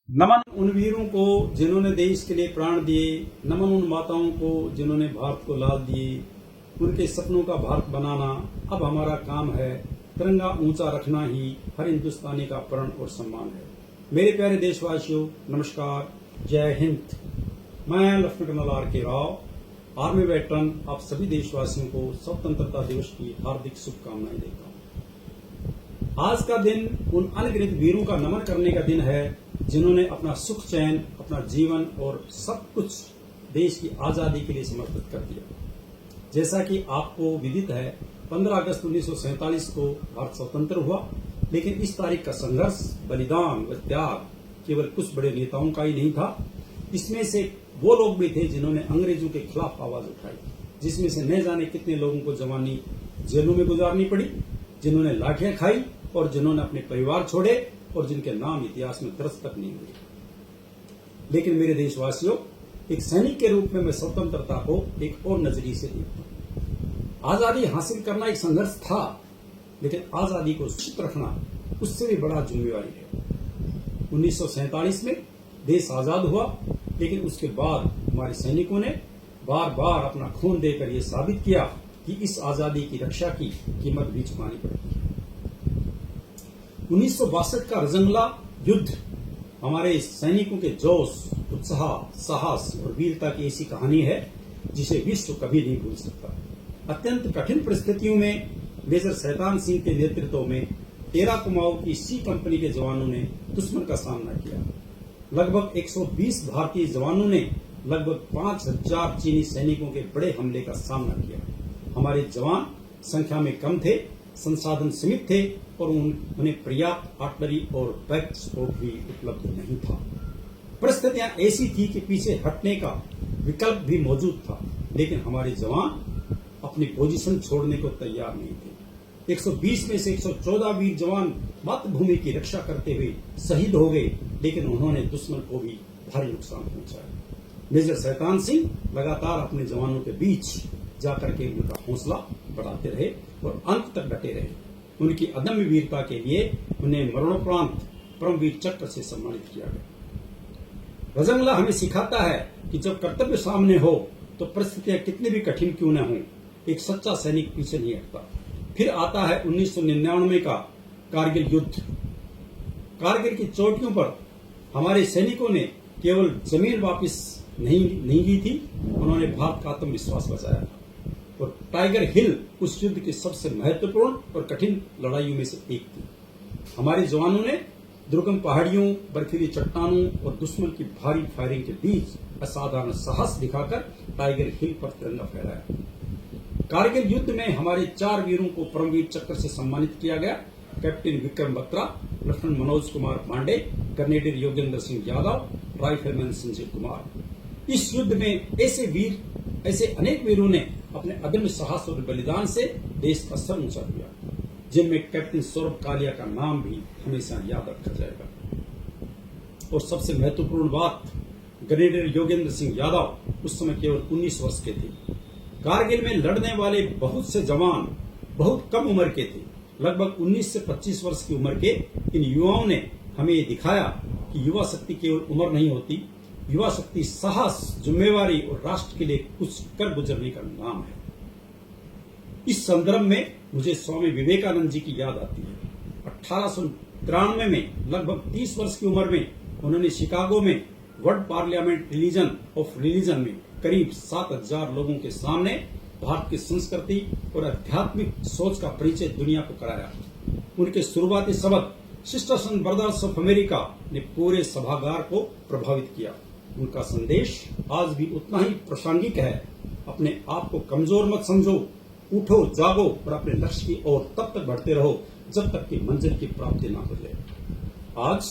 नमन उन वीरों को जिन्होंने देश के लिए प्राण दिए, नमन उन माताओं को जिन्होंने भारत को लाल दिए। उनके सपनों का भारत बनाना अब हमारा काम है। तिरंगा ऊंचा रखना ही हर हिंदुस्तानी का प्रण और सम्मान है। मेरे प्यारे देशवासियों, नमस्कार, जय हिंद। मैं lieutenant colonel R K. Rao, army veteran, आप सभी देशवासियों को स्वतंत्रता दिवस की हार्दिक शुभकामनाएं देता हूं। आज का दिन उन अनगिनत वीरों का नमन करने का दिन है जिन्होंने अपना सुख चैन, अपना जीवन और सब कुछ देश की आजादी के लिए समर्पित कर दिया। जैसा कि आपको विदित है, 15 अगस्त 1947 को भारत स्वतंत्र हुआ, लेकिन इस तारीख का संघर्ष, बलिदान व त्याग केवल कुछ बड़े नेताओं का ही नहीं था। इसमें से वो लोग भी थे जिन्होंने अंग्रेजों के खिलाफ आवाज उठाई, जिसमें से न जाने कितने लोगों को जवानी जेलों में गुजारनी पड़ी, जिन्होंने लाठियां खाई और जिन्होंने अपने परिवार छोड़े और जिनके नाम इतिहास में दर्ज तक नहीं हुए। लेकिन मेरे देशवासियों, एक सैनिक के रूप में मैं स्वतंत्रता को एक और नजरिए से देखता हूं। आजादी हासिल करना एक संघर्ष था, लेकिन आजादी को सुरक्षित रखना उससे भी बड़ा जिम्मेवारी है। 1947 में देश आजाद हुआ, लेकिन उसके बाद हमारे सैनिकों ने बार बार अपना खून देकर यह साबित किया कि इस आजादी की रक्षा की कीमत भी चुकानी पड़ती है। 1962 का रजंगला युद्ध हमारे सैनिकों के जोश, उत्साह, साहस और वीरता की ऐसी कहानी है जिसे विश्व कभी नहीं भूल सकता। अत्यंत कठिन परिस्थितियों में मेजर शैतान सिंह के नेतृत्व में 13 कुमाऊं की सी कंपनी के जवानों ने दुश्मन का सामना किया। लगभग 120 भारतीय जवानों ने लगभग 5000 चीनी सैनिकों के बड़े हमले का सामना किया। हमारे जवान संख्या में कम थे, संसाधन सीमित थे और उन्हें पर्याप्त आर्टिलरी और बैक सपोर्ट भी उपलब्ध नहीं था। परिस्थितियां ऐसी थी कि पीछे हटने का विकल्प भी मौजूद था, लेकिन हमारे जवान अपनी पोजीशन छोड़ने को तैयार नहीं थे। 120 में से 114 वीर जवान मातृभूमि की रक्षा करते हुए शहीद हो गए, लेकिन उन्होंने दुश्मन को भी भारी नुकसान पहुंचाया। मेजर शैतान सिंह लगातार अपने जवानों के बीच जाकर के उनका हौसला बढ़ाते रहे और अंत तक डटे रहे। उनकी अदम्य वीरता के लिए उन्हें मरणोपरांत परमवीर चक्र से सम्मानित किया गया। रजंगला हमें सिखाता है कि जब कर्तव्य सामने हो तो परिस्थितियां कितनी भी कठिन क्यों न हो, एक सच्चा सैनिक पीछे नहीं हटता। फिर आता है 1999 का कारगिल युद्ध। कारगिल की चोटियों पर हमारे सैनिकों ने केवल जमीन वापस नहीं ली थी, उन्होंने भारत का आत्मविश्वास बचाया था। और टाइगर हिल उस युद्ध की सबसे महत्वपूर्ण और कठिन लड़ाइयों में से एक थी। हमारे जवानों ने दुर्गम पहाड़ियों, बर्फीली चट्टानों और दुश्मन की भारी फायरिंग के बीच असाधारण साहस दिखाकर टाइगर हिल पर तिरंगा फहराया। कारगिल युद्ध में हमारे 4 वीरों को परमवीर चक्र से सम्मानित किया गया। Captain Vikram Batra, lieutenant Manoj Kumar Pande, grenadier Yogendra Singh Yadav, rifleman Sanjay Kumar. इस युद्ध में ऐसे अनेक वीरों ने अपने अदम्य साहस और बलिदान से देश का सर ऊंचा किया, जिनमें कैप्टन सौरभ कालिया का नाम भी हमेशा याद रखा जाएगा। और सबसे महत्वपूर्ण बात, ग्रेनेडियर योगेंद्र सिंह यादव उस समय केवल 19 वर्ष के थे। कारगिल में लड़ने वाले बहुत से जवान बहुत कम उम्र के थे। लगभग 19 से 25 वर्ष की उम्र के इन युवाओं ने हमें ये दिखाया कि युवा शक्ति केवल उम्र नहीं होती, युवा शक्ति साहस, जिम्मेवारी और राष्ट्र के लिए कुछ कर गुजरने का नाम है। इस संदर्भ में मुझे स्वामी विवेकानंद जी की याद आती है। 1893 में लगभग 30 वर्ष की उम्र में उन्होंने शिकागो में वर्ल्ड पार्लियामेंट ऑफ रिलीजन में करीब 7000 लोगों के सामने भारत की संस्कृति और आध्यात्मिक सोच का परिचय दुनिया को कराया। उनके शुरुआती शब्द sisters and brothers of America ने पूरे सभागार को प्रभावित किया। उनका संदेश आज भी उतना ही प्रासंगिक है। अपने आप को कमजोर मत समझो, उठो, जागो और अपने लक्ष्य की ओर तब तक बढ़ते रहो जब तक कि मंजिल की प्राप्ति न हो जाए। आज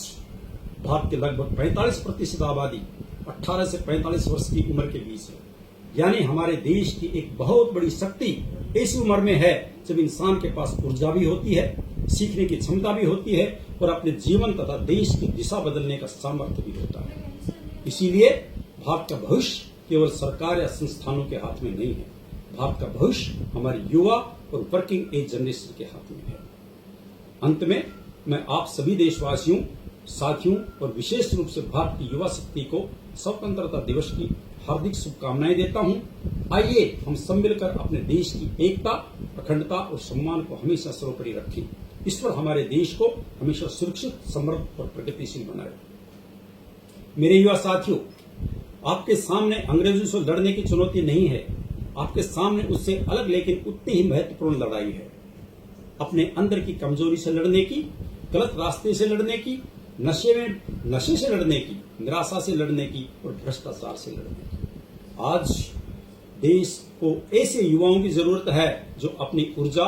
भारत के लगभग 45% आबादी 18 से 45 वर्ष की उम्र के बीच है। यानी हमारे देश की एक बहुत बड़ी शक्ति ऐसी उम्र में है जब इंसान के पास ऊर्जा भी होती है, सीखने की क्षमता भी होती है और अपने जीवन तथा देश की दिशा बदलने का सामर्थ्य भी होता है। इसीलिए भारत का भविष्य केवल सरकार या संस्थानों के हाथ में नहीं है। भारत का भविष्य हमारे युवा और वर्किंग एज जनरेशन के हाथ में है। अंत में मैं आप सभी देशवासियों साथियों और विशेष रूप से भारत की युवा शक्ति को स्वतंत्रता दिवस की हार्दिक शुभकामनाएं देता हूं। आइए हम सब मिलकर अपने देश की एकता, अखंडता और सम्मान को हमेशा सर्वोपरि रखें। ईश्वर हमारे देश को हमेशा सुरक्षित, समृद्ध और प्रगतिशील बनाए। मेरे युवा साथियों, आपके सामने अंग्रेजों से लड़ने की चुनौती नहीं है, आपके सामने उससे अलग लेकिन उतनी ही महत्वपूर्ण लड़ाई है। अपने अंदर की कमजोरी से लड़ने की, गलत रास्ते से लड़ने की, नशे से लड़ने की, निराशा से लड़ने की और भ्रष्टाचार से लड़ने की। आज देश को ऐसे युवाओं की जरूरत है जो अपनी ऊर्जा,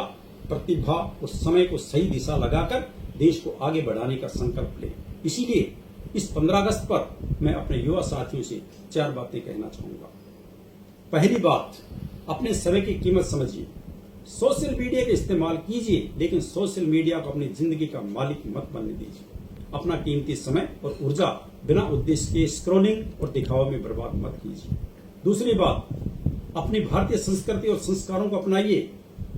प्रतिभा और समय को सही दिशा लगाकर देश को आगे बढ़ाने का संकल्प ले। इसीलिए इस 15 अगस्त पर मैं अपने युवा साथियों से 4 बातें कहना चाहूंगा। पहली बात, अपने समय की कीमत समझिए। सोशल मीडिया का इस्तेमाल कीजिए, लेकिन सोशल मीडिया को अपनी जिंदगी का मालिक मत बनने दीजिए। अपना कीमती समय और ऊर्जा बिना उद्देश्य के स्क्रॉलिंग और दिखावे में बर्बाद मत कीजिए। दूसरी बात, अपनी भारतीय संस्कृति और संस्कारों को अपनाइए,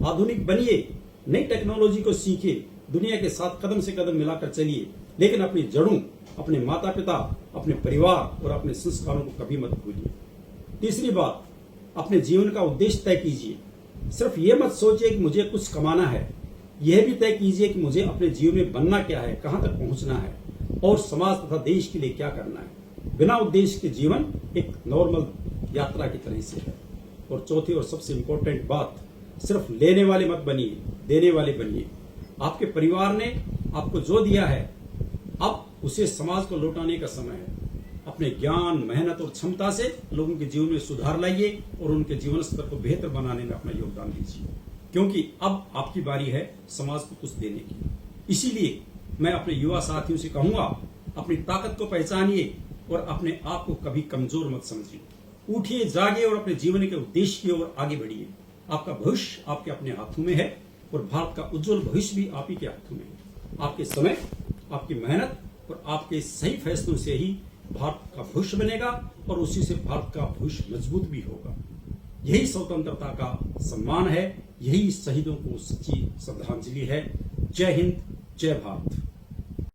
आधुनिक बनिए, नई टेक्नोलॉजी को सीखिए, दुनिया के साथ कदम से कदम मिलाकर चलिए, लेकिन अपनी जड़ों, अपने माता पिता, अपने परिवार और अपने संस्कारों को कभी मत भूलिए। तीसरी बात, अपने जीवन का उद्देश्य तय कीजिए। सिर्फ ये मत सोचिए कि मुझे कुछ कमाना है, यह भी तय कीजिए कि मुझे अपने जीवन में बनना क्या है, कहां तक पहुंचना है और समाज तथा देश के लिए क्या करना है। बिना उद्देश्य के जीवन एक नॉर्मल यात्रा की तरह से है। और चौथी और सबसे इंपॉर्टेंट बात, सिर्फ लेने वाले मत बनिए, देने वाले बनिए। आपके परिवार ने आपको जो दिया है, अब उसे समाज को लौटाने का समय है। अपने ज्ञान, मेहनत और क्षमता से लोगों के जीवन में सुधार लाइए और उनके जीवन स्तर को बेहतर बनाने में अपना योगदान दीजिए, क्योंकि अब आपकी बारी है समाज को कुछ देने की। इसीलिए मैं अपने युवा साथियों से कहूंगा, अपनी ताकत को पहचानिए और अपने आप को कभी कमजोर मत समझिए। उठिए, जागिए और अपने जीवन के उद्देश्य की ओर आगे बढ़िए। आपका भविष्य आपके अपने हाथों में है और भारत का उज्जवल भविष्य भी आप ही के हाथों में है। आपके समय, आपकी मेहनत और आपके सही फैसलों से ही भारत का भविष्य बनेगा और उसी से भारत का भविष्य मजबूत भी होगा। यही स्वतंत्रता का सम्मान है, यही शहीदों को सच्ची श्रद्धांजलि है। जय हिंद, जय भारत।